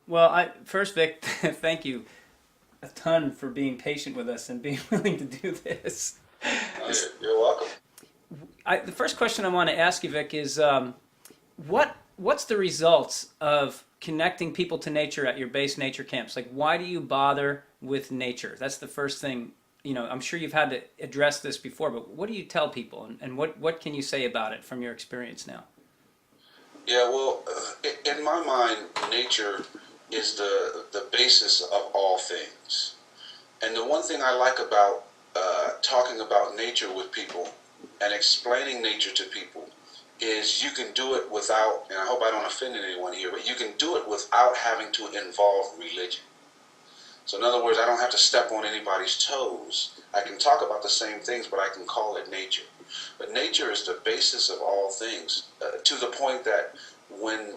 Well, first, Vic, thank you a ton for being patient with us and being willing to do this. No, This you're welcome. the first question I want to ask you, Vic, is what's the results of connecting people to nature at your base nature camps? Like, why do you bother with nature? That's the first thing. I'm sure you've had to address this before, but what do you tell people, and what can you say about it from your experience now? Yeah, well, in my mind, nature is the basis of all things. And the one thing I like about talking about nature with people and explaining nature to people is you can do it without, and I hope I don't offend anyone here, but you can do it without having to involve religion. So in other words, I don't have to step on anybody's toes. I can talk about the same things, but I can call it nature. But nature is the basis of all things, to the point that when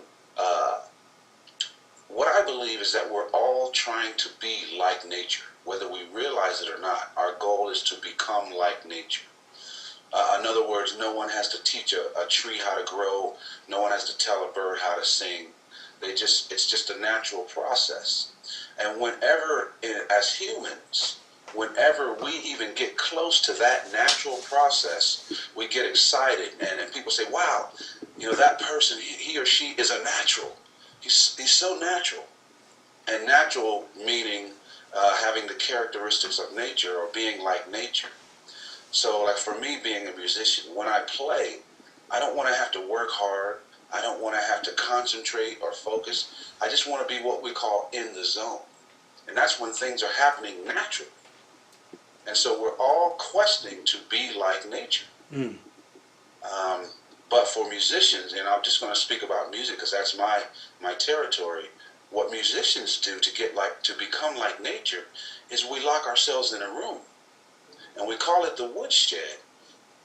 what I believe is that we're all trying to be like nature, whether we realize it or not. Our goal is to become like nature. In other words, no one has to teach a tree how to grow. No one has to tell a bird how to sing. It's just a natural process. And whenever, as humans, whenever we even get close to that natural process, we get excited, and people say, wow, that person, he or she is a natural. He's so natural. And natural meaning having the characteristics of nature or being like nature. So like for me being a musician, when I play, I don't want to have to work hard. I don't want to have to concentrate or focus. I just want to be what we call in the zone. And that's when things are happening naturally. And so we're all questing to be like nature. Mm. Um, but for musicians, and I'm just going to speak about music because that's my territory. What musicians do to become like nature is we lock ourselves in a room, and we call it the woodshed.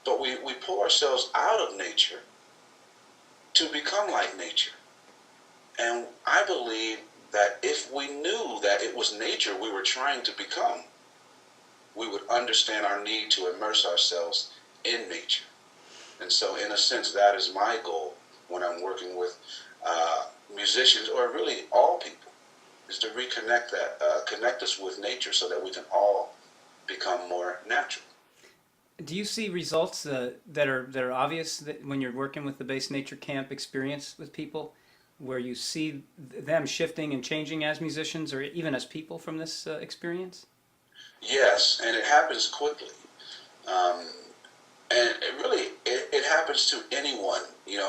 But we pull ourselves out of nature to become like nature. And I believe that if we knew that it was nature we were trying to become, we would understand our need to immerse ourselves in nature. And so, in a sense, that is my goal when I'm working with musicians, or really all people, is to connect us with nature so that we can all become more natural. Do you see results that are obvious that when you're working with the base nature camp experience with people, where you see them shifting and changing as musicians or even as people from this experience? Yes, and it happens quickly. Um, and it happens to anyone.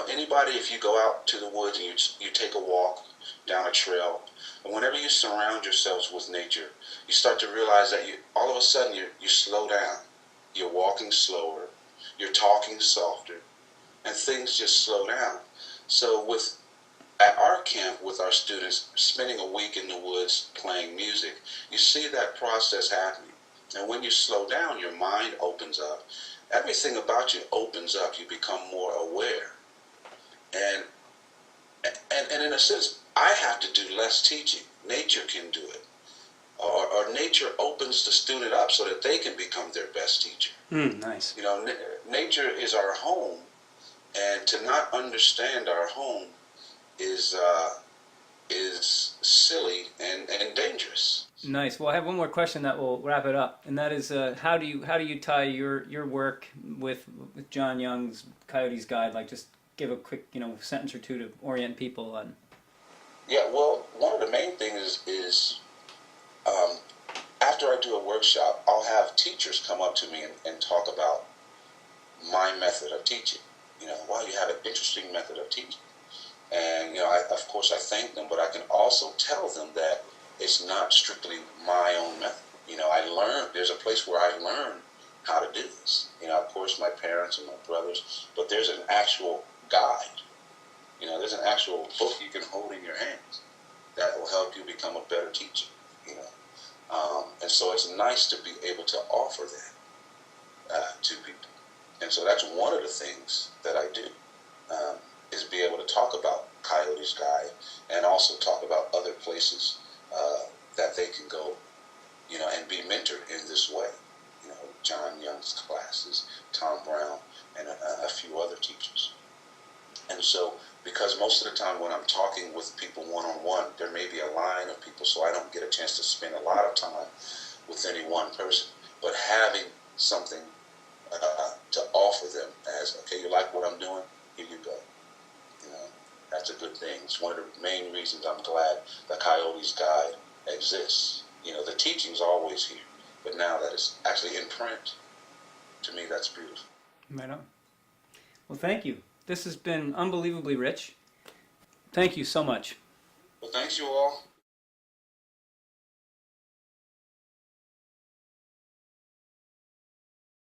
Anybody, if you go out to the woods and you take a walk down a trail, and whenever you surround yourselves with nature, you start to realize that all of a sudden you slow down. You're walking slower, you're talking softer, and things just slow down. So at our camp with our students, spending a week in the woods playing music, you see that process happening. And when you slow down, your mind opens up. Everything about you opens up. You become more aware. And and in a sense, I have to do less teaching. Nature can do it. Or nature opens the student up so that they can become their best teacher. Nice. Nature is our home, and to not understand our home is silly and dangerous. Nice. Well, I have one more question that will wrap it up, and that is, how do you tie your work with John Young's Coyote's Guide? Like, just give a quick sentence or two to orient people on. Yeah, well, one of the main things is um, after I do a workshop, I'll have teachers come up to me and talk about my method of teaching. Wow, you have an interesting method of teaching. And, of course, I thank them, but I can also tell them that it's not strictly my own method. There's a place where I learned how to do this. Of course, my parents and my brothers, but there's an actual guide. There's an actual book you can hold in your hands that will help you become a better teacher. And so it's nice to be able to offer that to people. And so that's one of the things that I do, is be able to talk about Coyote's Guide and also talk about other places that they can go, and be mentored in this way. John Young's classes, Tom Brown, and a few other teachers. And so, because most of the time when I'm talking with people one-on-one, there may be a line of people, so I don't get a chance to spend a lot of time with any one person. But having something to offer them as, okay, you like what I'm doing? Here you go. You know, that's a good thing. It's one of the main reasons I'm glad the Coyote's Guide exists. You know, the teaching's always here, but now that it's actually in print, to me, that's beautiful. Right on. Well, thank you. This has been unbelievably rich. Thank you so much. Well, thanks you all.